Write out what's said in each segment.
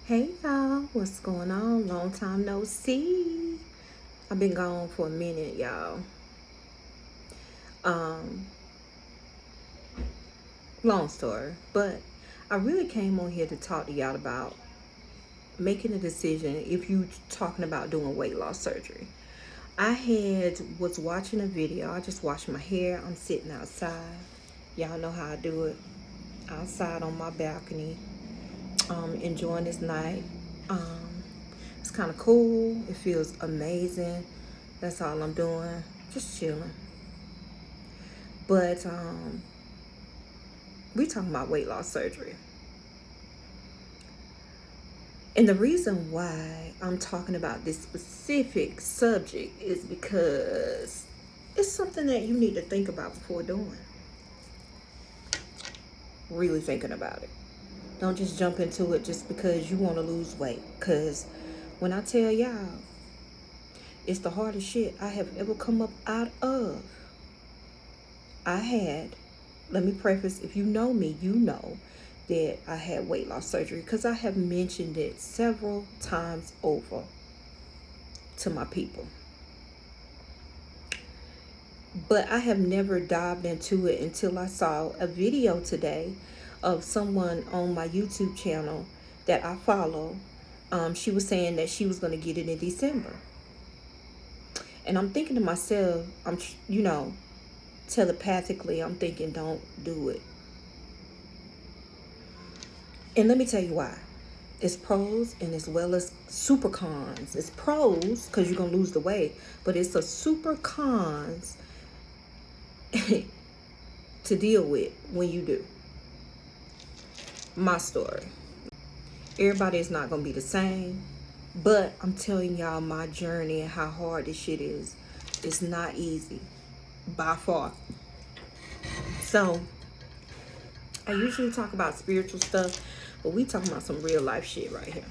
Hey y'all, what's going on? Long time no see. I've been gone for a minute, y'all. Um, Long story, but I really came on here to talk to y'all about making a decision if you talking about doing weight loss surgery. Was watching a video. I just washed my hair. I'm sitting outside. Y'all know how I do it. Outside on my balcony, enjoying this night. Um, it's kind of cool. It feels amazing. That's all I'm doing. Just chilling. But we talking about weight loss surgery. And the reason why I'm talking about this specific subject is because it's something that you need to think about before doing. Really thinking about it. Don't just jump into it just because you want to lose weight. Because when I tell y'all, it's the hardest shit I have ever come up out of. Let me preface, if you know me, you know that I had weight loss surgery because I have mentioned it several times over to my people. But I have never dived into it until I saw a video today of someone on my YouTube channel that I follow. She was saying that she was going to get it in December. And I'm thinking to myself, telepathically, I'm thinking, don't do it. And let me tell you why. It's pros and as well as super cons. It's pros because you're going to lose the weight, but it's a super cons to deal with when you do. My story. Everybody is not going to be the same, but I'm telling y'all my journey and how hard this shit is. It's not easy by far. So I usually talk about spiritual stuff, but we talking about some real life shit right here.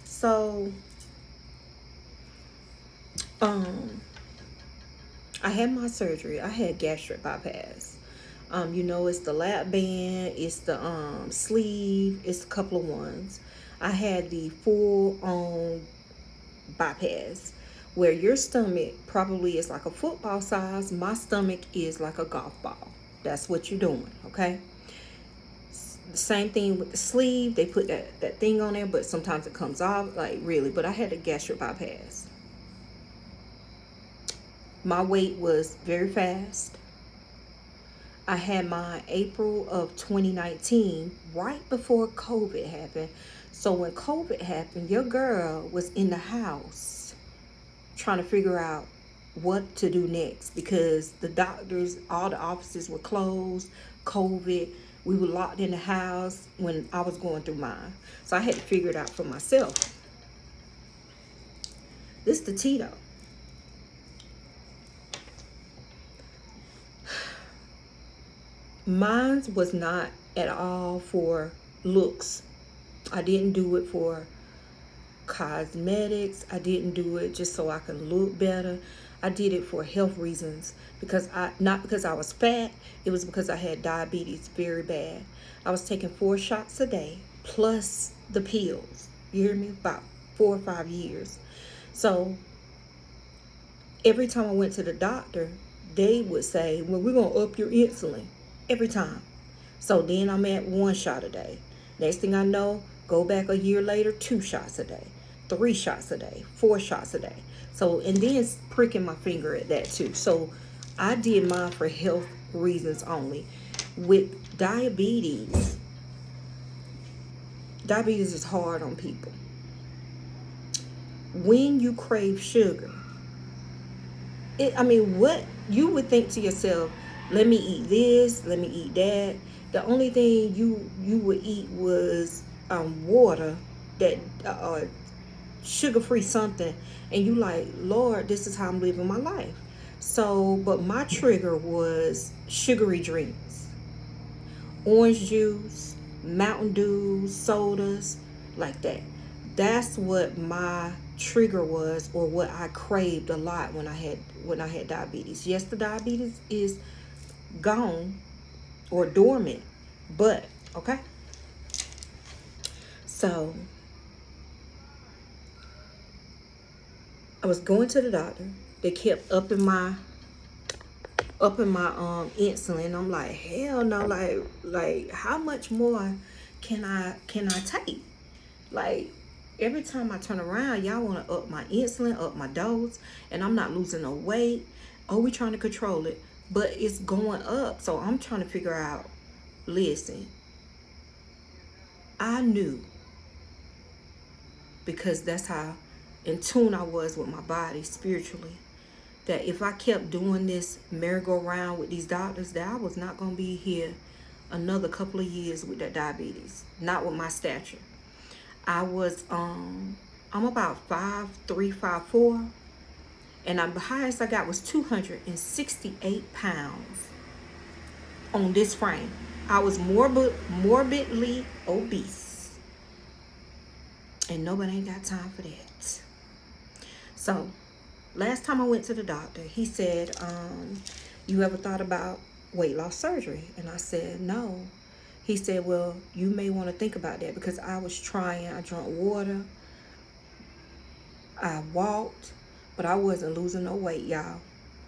So I had my surgery. I had gastric bypass. It's the lap band, it's the sleeve, it's a couple of ones. I had the full on bypass where your stomach probably is like a football size. My stomach is like a golf ball. That's what you're doing, okay? The same thing with the sleeve. They put that thing on there, but sometimes it comes off, like really. But I had a gastric bypass. My weight was very fast. I had mine April of 2019, right before COVID happened. So when COVID happened, your girl was in the house trying to figure out what to do next because the doctors, all the offices were closed, COVID. We were locked in the house when I was going through mine. So I had to figure it out for myself. This is the Tito. Mine was not at all for looks. I didn't do it for cosmetics. I didn't do it just so I can look better. I did it for health reasons not because I was fat. It was because I had diabetes very bad. I was taking 4 shots a day plus the pills. You hear me? About 4 or 5 years. So every time I went to the doctor, they would say, well, we're going to up your insulin every time. So then I'm at 1 shot a day. Next thing I know, go back a year later, 2 shots a day, 3 shots a day, 4 shots a day. So, and then pricking my finger at that too. So I did mine for health reasons only. With diabetes is hard on people. When you crave sugar, what you would think to yourself, let me eat this, let me eat that. The only thing you would eat was water, that sugar-free something, and you like, Lord, this is how I'm living my life. So, but my trigger was sugary drinks, orange juice, Mountain Dew, sodas, like that. That's what my trigger was, or what I craved a lot when I had diabetes. Yes, the diabetes is gone or dormant, but okay. So I was going to the doctor. They kept upping my insulin. I'm like, hell no, like how much more can I take? Like every time I turn around, y'all want to up my insulin, up my dose, and I'm not losing no weight. Oh, we trying to control it, but it's going up. So I'm trying to figure out, listen, I knew, because that's how in tune I was with my body spiritually, that if I kept doing this merry-go-round with these doctors, that I was not going to be here another couple of years with that diabetes. Not with my stature. I was, I'm about 5'3", 5'4", and the highest I got was 268 pounds on this frame. I was morbidly obese, and nobody ain't got time for that. So last time I went to the doctor, he said, you ever thought about weight loss surgery? And I said, no. He said, well, you may want to think about that, because I was trying. I drank water, I walked, but I wasn't losing no weight, y'all,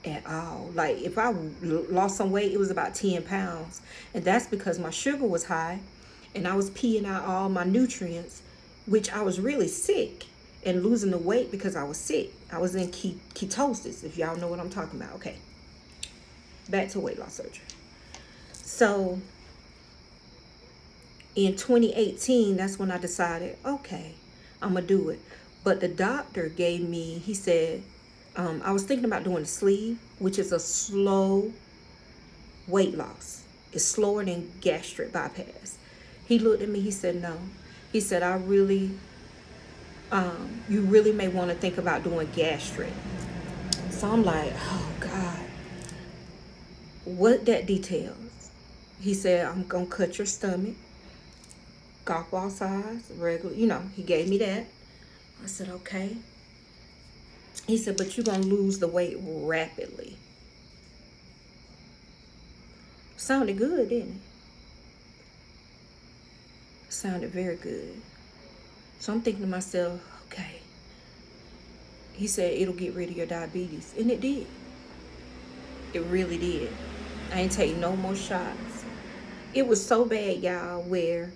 at all. Like if I lost some weight, it was about 10 pounds. And that's because my sugar was high and I was peeing out all my nutrients, which I was really sick and losing the weight because I was sick. I was in ketosis, if y'all know what I'm talking about. Okay, back to weight loss surgery. So in 2018, that's when I decided, okay, I'm gonna do it. But the doctor gave me, he said, I was thinking about doing the sleeve, which is a slow weight loss. It's slower than gastric bypass. He looked at me, he said, no. He said, you really may want to think about doing gastric. So I'm like, oh God, what that details? He said, I'm gonna cut your stomach, golf ball size, regular, he gave me that. I said, okay. He said, but you're gonna lose the weight rapidly. Sounded good, didn't it? Sounded very good. So I'm thinking to myself, okay. He said it'll get rid of your diabetes. And it did. It really did. I ain't take no more shots. It was so bad, y'all, where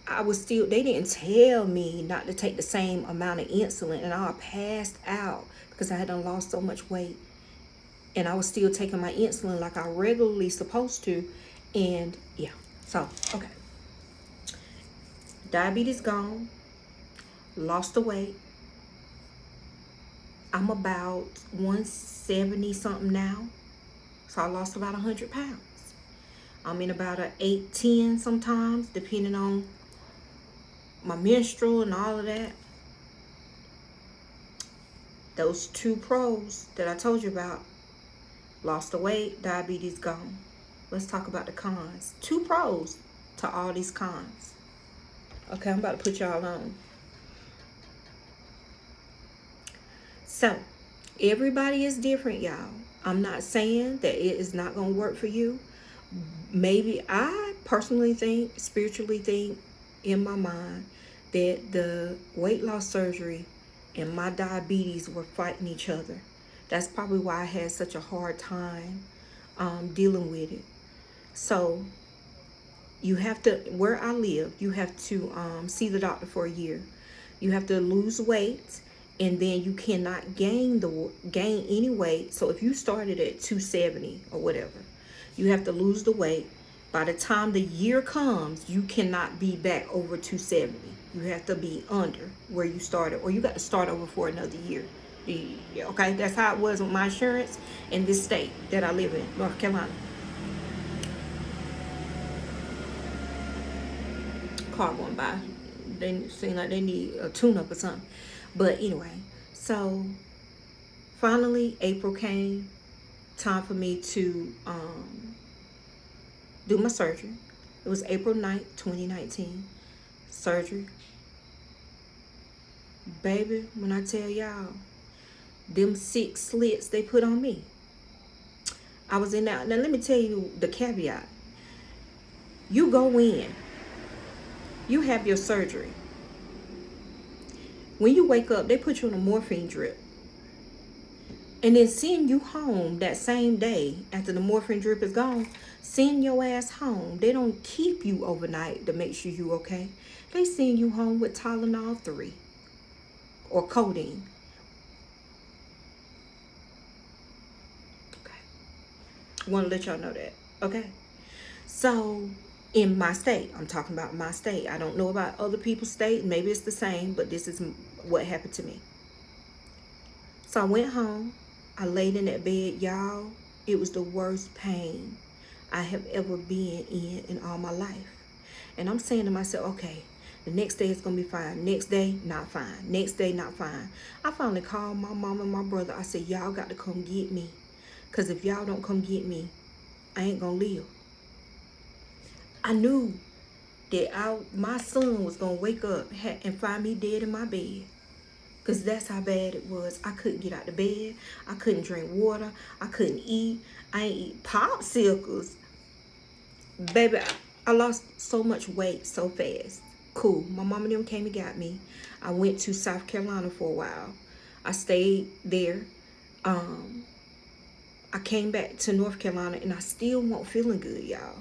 they didn't tell me not to take the same amount of insulin, and I passed out because I had done lost so much weight. And I was still taking my insulin like I regularly supposed to. And yeah, so, okay. Diabetes gone. Lost the weight. I'm about 170 something now. So I lost about 100 pounds. I'm in about an 8-10 sometimes, depending on my menstrual and all of that. Those two pros that I told you about, lost the weight, diabetes gone. Let's talk about the cons. 2 pros to all these cons. Okay, I'm about to put y'all on. So, everybody is different, y'all. I'm not saying that it is not going to work for you. Maybe I personally think, spiritually think in my mind, that the weight loss surgery and my diabetes were fighting each other. That's probably why I had such a hard time dealing with it. So you have to, where I live, you have to see the doctor for a year. You have to lose weight, and then you cannot gain any weight. So if you started at 270 or whatever, you have to lose the weight. By the time the year comes, you cannot be back over 270. You have to be under where you started, or you got to start over for another year. Okay, that's how it was with my insurance in this state that I live in, North Carolina. Car going by. They seem like they need a tune-up or something. But anyway, so finally April came. Time for me to do my surgery. It was April 9th, 2019. Surgery. Baby, when I tell y'all, them 6 slits they put on me, I was in that. Now let me tell you the caveat. You go in, you have your surgery. When you wake up, they put you on a morphine drip. And then send you home that same day after the morphine drip is gone. Send your ass home. They don't keep you overnight to make sure you okay. They send you home with Tylenol 3 or codeine. Okay. Want to let y'all know that. Okay. So in my state, I'm talking about my state. I don't know about other people's state. Maybe it's the same, but this is what happened to me. So I went home. I laid in that bed, y'all. It was the worst pain I have ever been in all my life. And I'm saying to myself, okay, the next day it's going to be fine. Next day, not fine. Next day, not fine. I finally called my mom and my brother. I said, y'all got to come get me. Because if y'all don't come get me, I ain't going to live. I knew that my son was going to wake up and find me dead in my bed. Because that's how bad it was. I couldn't get out of bed. I couldn't drink water. I couldn't eat. I ain't eat popsicles. Baby, I lost so much weight so fast. Cool. My mom and them came and got me. I went to South Carolina for a while. I stayed there. I came back to North Carolina and I still wasn't feeling good, y'all.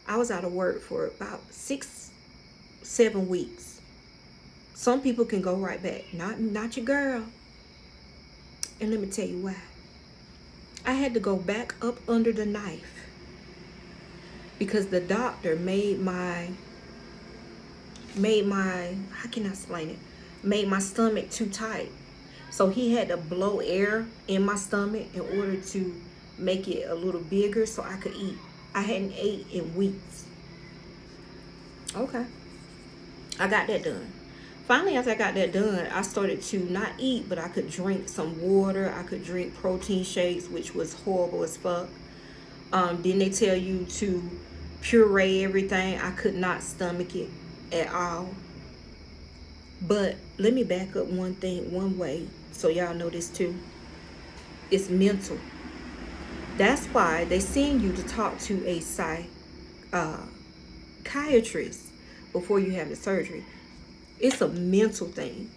I was out of work for about 6-7 weeks. Some people can go right back. Not your girl. And let me tell you why. I had to go back up under the knife because the doctor made my how can I explain it? Made my stomach too tight. So he had to blow air in my stomach in order to make it a little bigger so I could eat. I hadn't ate in weeks. Okay. I got that done. Finally, after I got that done, I started to not eat, but I could drink some water. I could drink protein shakes, which was horrible as fuck. Then they tell you to puree everything. I could not stomach it at all. But let me back up one way, so y'all know this too. It's mental. That's why they send you to talk to a psychiatrist before you have the surgery. It's a mental thing.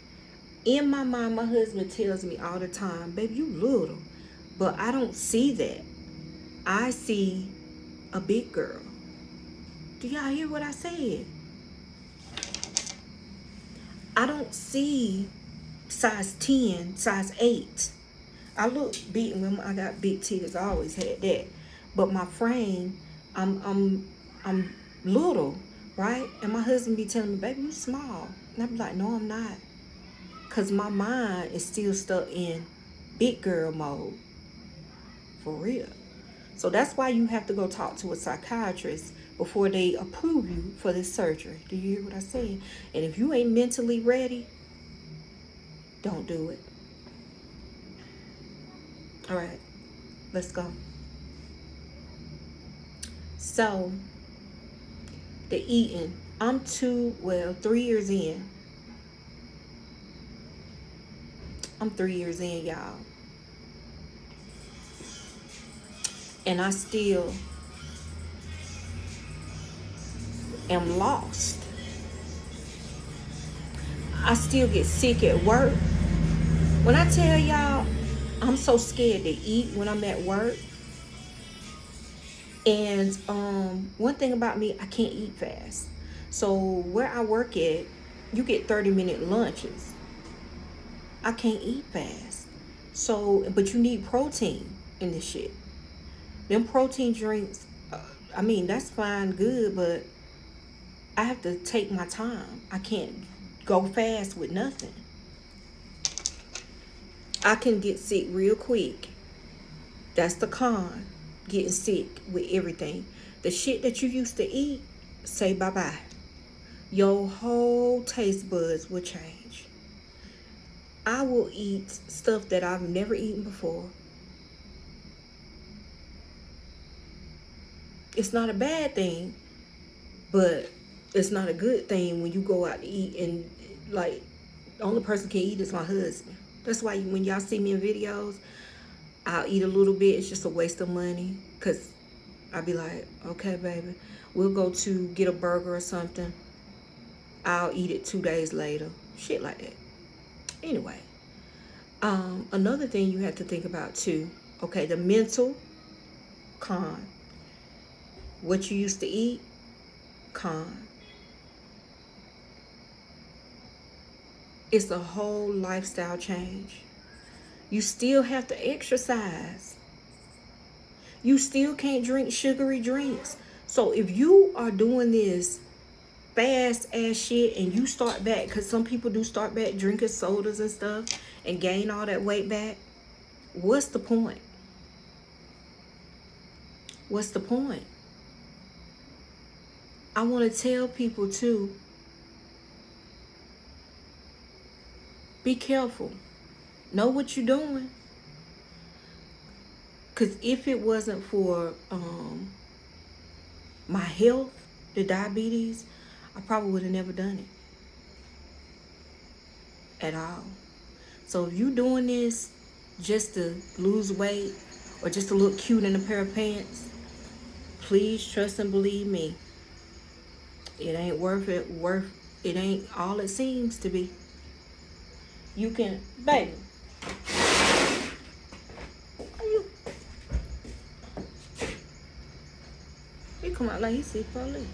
In my mind, my husband tells me all the time, baby, you little. But I don't see that. I see a big girl. Do y'all hear what I said? I don't see size 10, size 8. I look big when I got big titties. I always had that. But my frame, I'm little, right? And my husband be telling me, baby, you small. And I be like, no, I'm not. Because my mind is still stuck in big girl mode. For real. So that's why you have to go talk to a psychiatrist before they approve you for this surgery. Do you hear what I said? And if you ain't mentally ready, don't do it. All right, let's go. So, the eating. I'm 3 years in. I'm 3 years in, y'all. And I still am lost. I still get sick at work. When I tell y'all, I'm so scared to eat when I'm at work. And one thing about me, I can't eat fast. So where I work at, you get 30-minute lunches. I can't eat fast. So, but you need protein in this shit. Them protein drinks, that's fine, good, but I have to take my time. I can't go fast with nothing. I can get sick real quick. That's the con. Getting sick with everything. The shit that you used to eat, say bye-bye. Your whole taste buds will change. I will eat stuff that I've never eaten before. It's not a bad thing, but it's not a good thing when you go out to eat and like the only person can eat is my husband. That's why when y'all see me in videos, I'll eat a little bit. It's just a waste of money because I'll be like, okay, baby, we'll go to get a burger or something. I'll eat it 2 days later. Shit like that. Anyway, Another thing you have to think about too, okay, the mental, con. What you used to eat, con. It's a whole lifestyle change. You still have to exercise. You still can't drink sugary drinks. So if you are doing this fast ass shit and you start back, because some people do start back drinking sodas and stuff and gain all that weight back, what's the point? What's the point? I want to tell people too, be careful. Know what you're doing. Because if it wasn't for my health, the diabetes, I probably would have never done it at all. So if you're doing this just to lose weight or just to look cute in a pair of pants, please trust and believe me. It ain't worth it. It ain't all it seems to be. You can, baby. He come out like he see police.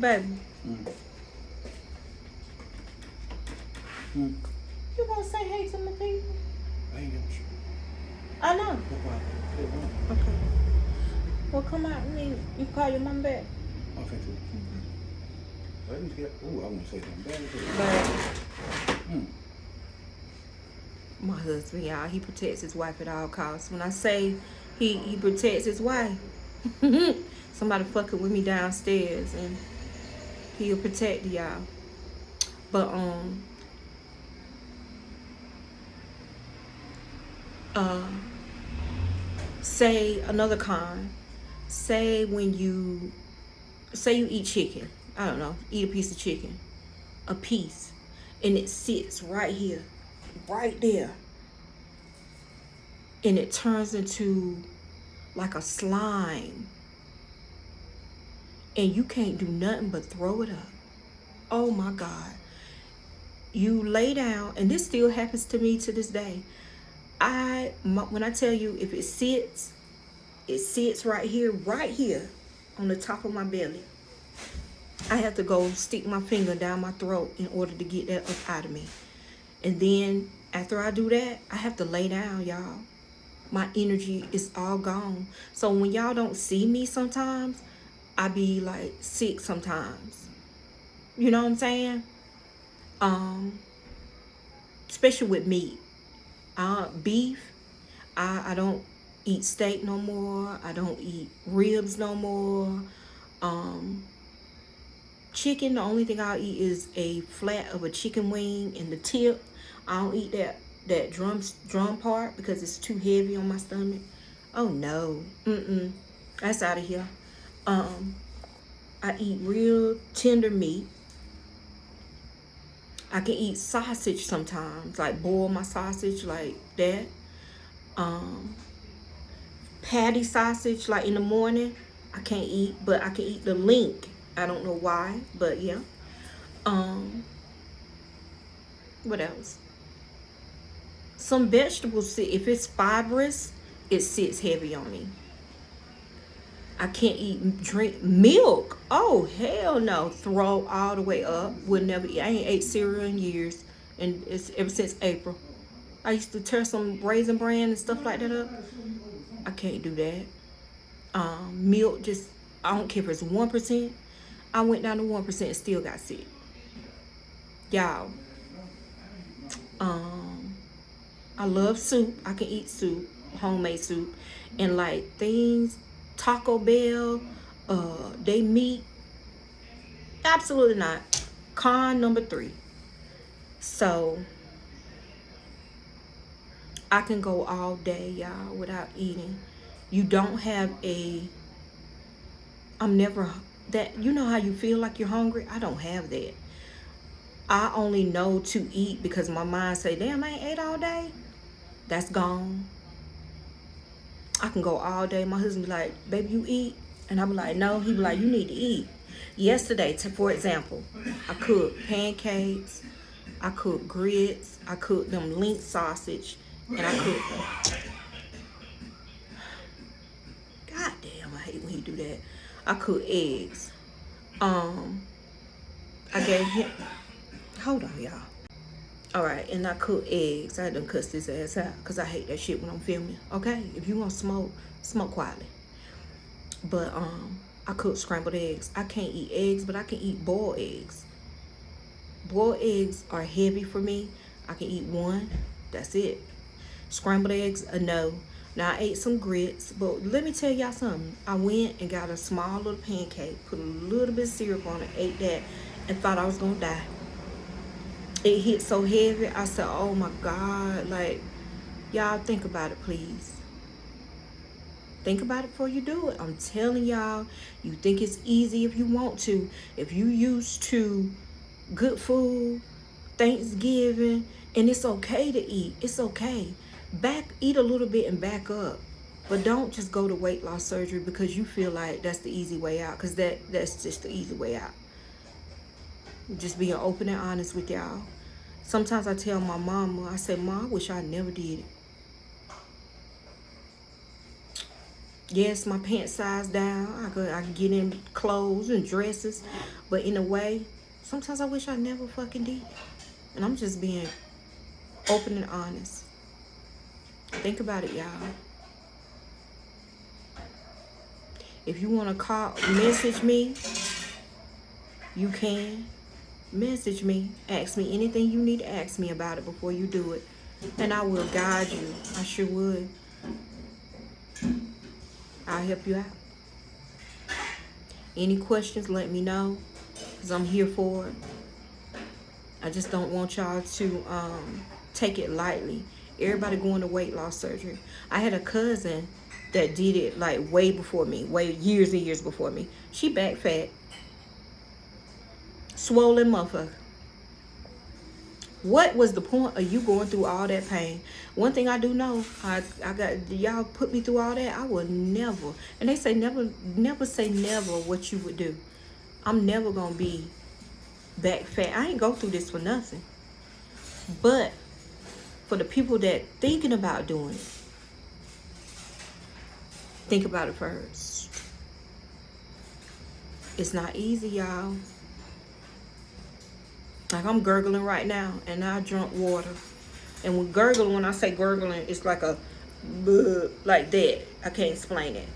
Baby. You gonna say hey to my people? I ain't gonna show. I know. Okay. Well, come out and me. You call your mom back. Okay, too. I want to say something bad. My husband, y'all, he protects his wife at all costs. When I say he protects his wife, somebody fucking with me downstairs and he'll protect y'all. But say another con. Say you eat chicken. I don't know, eat a piece of chicken. A piece. And it sits right here. Right there. And it turns into like a slime. And you can't do nothing but throw it up. Oh my God. You lay down, and this still happens to me to this day. When I tell you, if it sits right here on the top of my belly. I have to go stick my finger down my throat in order to get that up out of me. And then after I do that, I have to lay down, y'all. My energy is all gone. So when y'all don't see me sometimes, I be like sick sometimes. You know what I'm saying? Especially with meat. Beef, I don't eat steak no more. I don't eat ribs no more. Chicken, the only thing I'll eat is a flat of a chicken wing and the tip. I don't eat that drum part because it's too heavy on my stomach. Oh no. That's out of here. I eat real tender meat. I can eat sausage sometimes, like boil my sausage like that. Patty sausage, like in the morning, I can't eat, but I can eat the link. I don't know why, but yeah. What else? Some vegetables, if it's fibrous, it sits heavy on me. I can't drink milk. Oh, hell no. Throw all the way up. Would never eat. I ain't ate cereal in years. And it's ever since April. I used to tear some Raisin Bran and stuff like that up. I can't do that. Milk, just, I don't care if it's 1%. I went down to 1% and still got sick. Y'all. I love soup. I can eat soup. Homemade soup. And like things, Taco Bell, they meat. Absolutely not. Con number 3. So I can go all day, y'all, without eating. You don't have I'm never that, you know how you feel like you're hungry? I don't have that. I only know to eat because my mind say, damn, I ain't ate all day. That's gone. I can go all day. My husband be like, baby, you eat? And I be like, no. He be like, you need to eat. Yesterday, for example, I cooked pancakes, I cook grits. I cook them link sausage. And I cook... God damn, I hate when he do that. I cook eggs. I gave him... Hold on, y'all. Alright, and I cook eggs. I done cuss this ass out because I hate that shit when I'm filming. Okay? If you want to smoke, smoke quietly. But, I cook scrambled eggs. I can't eat eggs, but I can eat boiled eggs. Boiled eggs are heavy for me. I can eat one. That's it. Scrambled eggs, a no. Now, I ate some grits, but let me tell y'all something. I went and got a small little pancake, put a little bit of syrup on it, ate that, and thought I was going to die. It hit so heavy, I said, oh my God, like, y'all think about it, please. Think about it before you do it. I'm telling y'all, you think it's easy if you want to. If you used to good food, Thanksgiving, and it's okay to eat. It's okay. Eat a little bit and back up. But don't just go to weight loss surgery because you feel like that's the easy way out. Because that's just the easy way out. Just being open and honest with y'all. Sometimes I tell my mama, I say, Mom, I wish I never did it. Yes, my pants size down. I could get in clothes and dresses. But in a way, sometimes I wish I never fucking did it. And I'm just being open and honest. Think about it, y'all. If you want to message me, you can. Message me. Ask me anything you need to ask me about it before you do it. And I will guide you. I sure would. I'll help you out. Any questions, let me know. Because I'm here for it. I just don't want y'all to take it lightly. Everybody going to weight loss surgery. I had a cousin that did it like way before me. Years and years before me. She back fat. Swollen motherfucker. What was the point of you going through all that pain? One thing I do know, I got, y'all put me through all that, I would never, and they say never say never what you would do. I'm never gonna be back fat. I ain't go through this for nothing. But for the people that thinking about doing it, think about it first. It's not easy, y'all. Like I'm gurgling right now, and I drunk water. And when I say gurgling, it's like a like that. I can't explain it.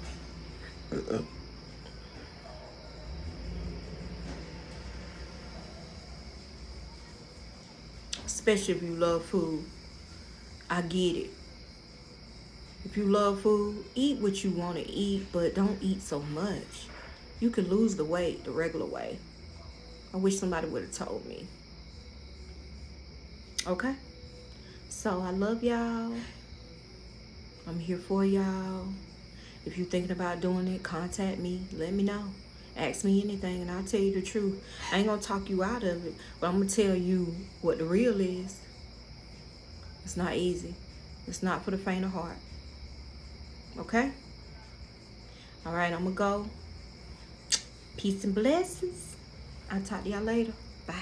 Especially if you love food. I get it. If you love food, eat what you want to eat, but don't eat so much. You can lose the weight the regular way. I wish somebody would have told me. Okay? So I love y'all. I'm here for y'all. If you're thinking about doing it, contact me. Let me know. Ask me anything and I'll tell you the truth. I ain't going to talk you out of it, but I'm going to tell you what the real is. It's not easy. It's not for the faint of heart. Okay? All right, I'm going to go. Peace and blessings. I'll talk to y'all later. Bye.